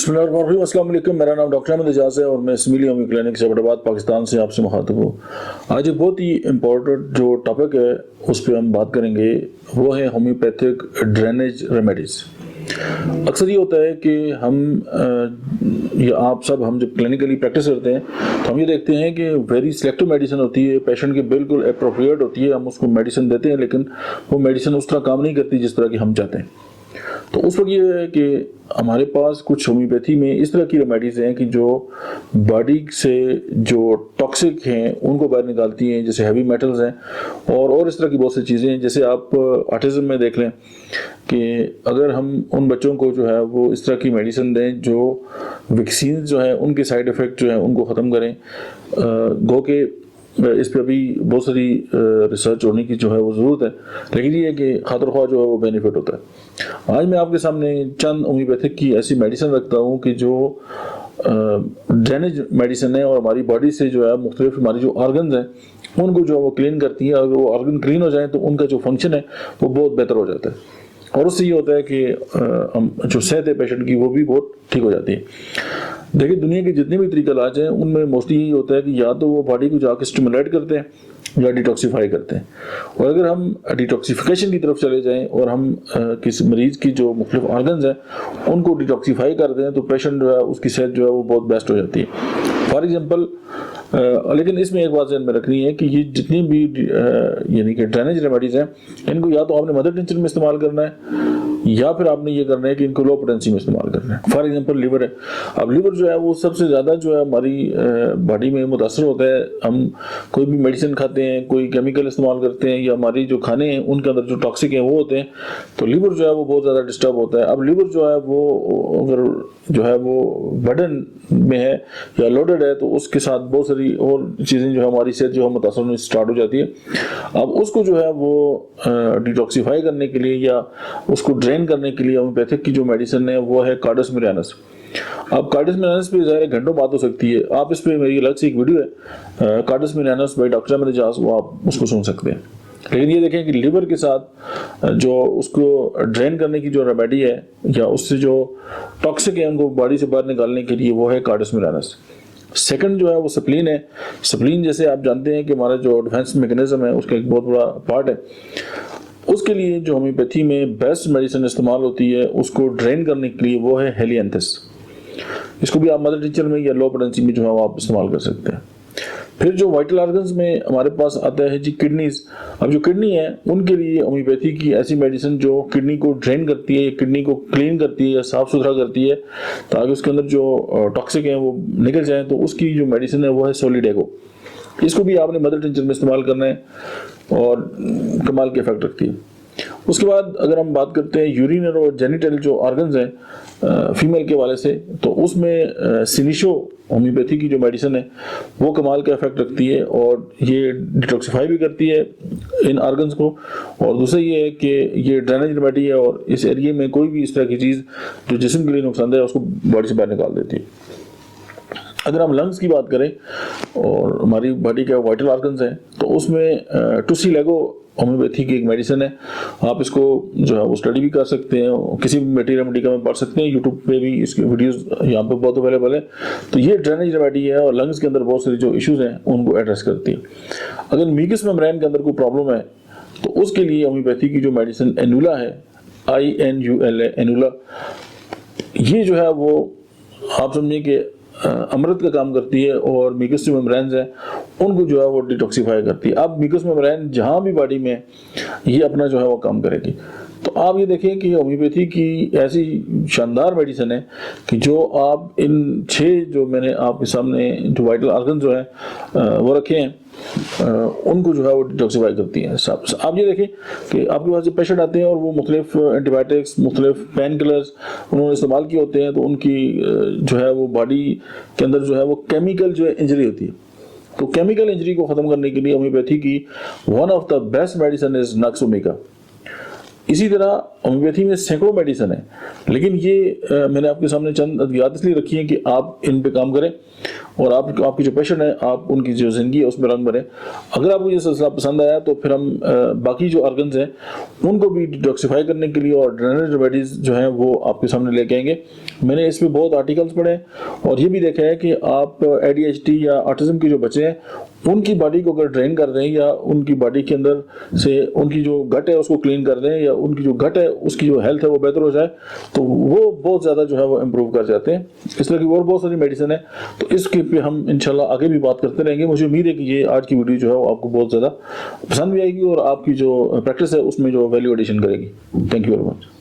बिस्मिल्लाहिर्रहमानिर्रहीम, अस्सलाम वालेकुम। मेरा नाम डॉक्टर अहमद एजाज है और मैं इसमिली होम्यो क्लिनिक से अहमदाबाद पाकिस्तान से आपसे मुखातिब हूँ। आज एक बहुत ही इम्पोर्टेंट जो टॉपिक है उस पर हम बात करेंगे, वो है होम्योपैथिक ड्रेनेज रेमेडीज़। अक्सर ये होता है कि या आप सब हम जब क्लिनिकली प्रैक्टिस करते हैं तो हम ये देखते हैं कि वेरी सिलेक्टिव मेडिसिन होती है, पेशेंट के बिल्कुल अप्रोप्रिएट होती है, हम उसको मेडिसिन देते हैं लेकिन वो मेडिसिन उस तरह काम नहीं करती जिस तरह की हम चाहते हैं। तो उस वक्त ये है कि हमारे पास कुछ होम्योपैथी में इस तरह की रेमेडीज़ हैं कि जो बॉडी से जो टॉक्सिक हैं उनको बाहर निकालती हैं, जैसे हैवी मेटल्स हैं और इस तरह की बहुत सी चीज़ें हैं। जैसे आप ऑटिज़म में देख लें कि अगर हम उन बच्चों को जो है वो इस तरह की मेडिसिन दें जो वैक्सीन जो है उनके साइड इफ़ेक्ट जो है उनको ख़त्म करें, गो के इस पर अभी बहुत सारी रिसर्च होने की जो है वो ज़रूरत है, लेकिन ये है कि खातिर ख्वाह जो है वो बेनिफिट होता है। आज मैं आपके सामने चंद होम्योपैथिक की ऐसी मेडिसिन रखता हूँ कि जो ड्रेनेज मेडिसिन है और हमारी बॉडी से जो है मुख्तलिफ हमारी जो ऑर्गन्स हैं उनको जो है वो क्लीन करती हैं। अगर वो ऑर्गन क्लीन हो जाए तो उनका जो फंक्शन है वो बहुत बेहतर हो जाता है और उससे ये होता है कि जो सेहत है पेशेंट की वो भी बहुत ठीक हो जाती है। देखिए, दुनिया के जितने भी तरीका इलाज हैं उनमें मोस्टली यही होता है कि या तो वो बॉडी को जाकर स्टिमुलेट करते हैं या डिटॉक्सीफाई करते हैं। और अगर हम डिटॉक्सिफिकेशन की तरफ चले जाएं और हम किसी मरीज की जो मुख्तलिफ ऑर्गन्स हैं उनको डिटॉक्सीफाई कर दें तो पेशेंट जो है उसकी सेहत जो है वो बहुत बेस्ट हो जाती है। फॉर एग्जांपल, लेकिन इसमें एक बात ध्यान में रखनी है कि ये जितनी भी यानी कि ड्रेनेज रेमेडीज़ हैं इनको या तो आपने मदर टिंचर में इस्तेमाल करना है या फिर आपने ये करना है कि इनको लो पोटेंसी में इस्तेमाल करना है। फॉर एग्जांपल, लिवर है। अब लिवर जो है वो सबसे ज़्यादा जो है हमारी बॉडी में मुतासर होता है। हम कोई भी मेडिसिन खाते हैं, कोई केमिकल इस्तेमाल करते हैं या हमारी जो खाने हैं उनके अंदर जो टॉक्सिक हैं वो होते हैं, तो लिवर जो है वो बहुत ज़्यादा डिस्टर्ब होता है। अब लिवर जो है वो अगर जो है वो बर्डन में है या लोडेड है तो उसके साथ बहुत सारी और चीज़ें जो है हमारी सेहत जो है मुतासर होने स्टार्ट हो जाती है। अब उसको जो है वो डिटॉक्सीफाई करने के लिए या उसको ड्रेन करने के लिए होम्योपैथिक की जो मेडिसिन है वो है कार्डस मिरानस। अब कार्डस मिरानस पे ज़ाहिर घंटों बात हो सकती है, आप इस पे मेरी अलग से एक वीडियो है कार्डस मिरानस बाय डॉक्टर अहमद एजाज, वो आप उसको सुन सकते हैं। लेकिन ये देखें कि लिवर के साथ जो उसको ड्रेन करने की जो रेमेडी है या उससे जो टॉक्सिक है उनको बॉडी से बाहर निकालने के लिए वो है कार्डस मिरानस। सेकंड जो है वो स्प्लीन है। स्प्लीन जैसे आप जानते हैं कि हमारा जो डिफेंस मैकेनिज्म है उसका एक बहुत बड़ा पार्ट है। उसके लिए जो होम्योपैथी में बेस्ट मेडिसिन इस्तेमाल होती है उसको ड्रेन करने के लिए वो है हेलियांथस। इसको भी आप मदर टिंचर में या लो पोटेंसी में जो है वो आप इस्तेमाल कर सकते हैं। फिर जो वाइटल ऑर्गन्स में हमारे पास आता है जी किडनीज। अब जो किडनी है उनके लिए होम्योपैथी की ऐसी मेडिसिन जो किडनी को ड्रेन करती है, किडनी को क्लीन करती है या साफ सुथरा करती है ताकि उसके अंदर जो टॉक्सिक है वो निकल जाए, तो उसकी जो मेडिसिन है वो है सोलिडेगो। इसको भी आपने मदर टिंचर में इस्तेमाल करना है और कमाल के इफेक्ट रखती है। उसके बाद अगर हम बात करते हैं यूरिनर और जेनिटल जो ऑर्गन्स हैं फीमेल के वाले से, तो उसमें सिनिशो होम्योपैथी की जो मेडिसिन है वो कमाल का इफेक्ट रखती है और ये डिटॉक्सिफाई भी करती है इन ऑर्गन्स को। और दूसरा ये है कि ये ड्रेनेज रेमेडी है और इस एरिया में कोई भी इस तरह की चीज़ जो जिस्म के लिए नुकसानदेह है उसको बॉडी से बाहर निकाल देती है। अगर हम लंग्स की बात करें और हमारी बॉडी के वाइटल ऑर्गन्स हैं तो उसमें टुसिलेगो होम्योपैथी की एक मेडिसिन है। आप इसको जो है वो स्टडी भी कर सकते हैं, किसी भी मेटीरियल मेडिका में पढ़ सकते हैं, यूट्यूब पे भी इसकी वीडियोस यहाँ पे बहुत अवेलेबल है। तो ये ड्रेनेज रेमेडी है और लंग्स के अंदर बहुत सारी जो इश्यूज हैं उनको एड्रेस करती है। अगर म्यूकस मेम्ब्रेन के अंदर कोई प्रॉब्लम है तो उसके लिए होम्योपैथी की जो मेडिसिन एनुला है, INULA एनुला, ये जो है वो आप समझिए कि अमृत का काम करती है और म्यूकस जो मेम्ब्रेन्स हैं उनको जो है वो डिटॉक्सीफाई करती है। अब म्यूकस मेम्ब्रेन जहाँ भी बॉडी में ये अपना जो है वो काम करेगी। तो आप ये देखें कि होम्योपैथी की ऐसी शानदार मेडिसिन है कि जो आप इन 6 जो मैंने आपके सामने जो वाइटल ऑर्गन जो है वो रखे हैं उनको जो है वो डिटॉक्सीफाई करती हैं। आप ये देखें कि आपके पास जो पेशेंट आते हैं और वो मुख्तलिफ एंटीबायोटिक्स, मुख्तलिफ पेन किलर्स उन्होंने इस्तेमाल किए होते हैं, तो उनकी जो है वो बॉडी के अंदर जो है वो केमिकल जो है इंजरी होती है। तो केमिकल इंजरी को ख़त्म करने के लिए होम्योपैथी की one of the best medicine is nux omega. इसी तरह होम्योपैथी में सैकड़ों मेडिसिन है, लेकिन ये मैंने आपके सामने चंद याद इसलिए रखी है कि आप इन पे काम करें और आपकी जो पेशेंट है, आप उनकी जो ज़िंदगी है उसमें रंग भरें। अगर आपको ये सिलसिला पसंद आया तो फिर हम बाकी जो ऑर्गन्स हैं उनको भी डिटॉक्सिफाई करने के लिए और ड्रेनेज रेमेडीज जो हैं वो आपके सामने लेके आएंगे। मैंने इस पर बहुत आर्टिकल्स पढ़े और ये भी देखा है कि आप ADHD या ऑटिज्म के जो बच्चे हैं उनकी बॉडी को अगर ड्रेन कर दें या उनकी बॉडी के अंदर से उनकी जो गट है उसको क्लीन कर दें या उनकी जो गट है उसकी जो हेल्थ है वो बेहतर हो जाए तो वो बहुत ज़्यादा जो है वो इम्प्रूव कर जाते हैं। इस तरह की और बहुत सारी मेडिसिन है, तो इसके पे हम इंशाल्लाह आगे भी बात करते रहेंगे। मुझे उम्मीद है कि ये आज की वीडियो जो है वो आपको बहुत ज़्यादा पसंद भी आएगी और आपकी जो प्रैक्टिस है उसमें जो वैल्यू एडिशन करेगी। Thank you very much.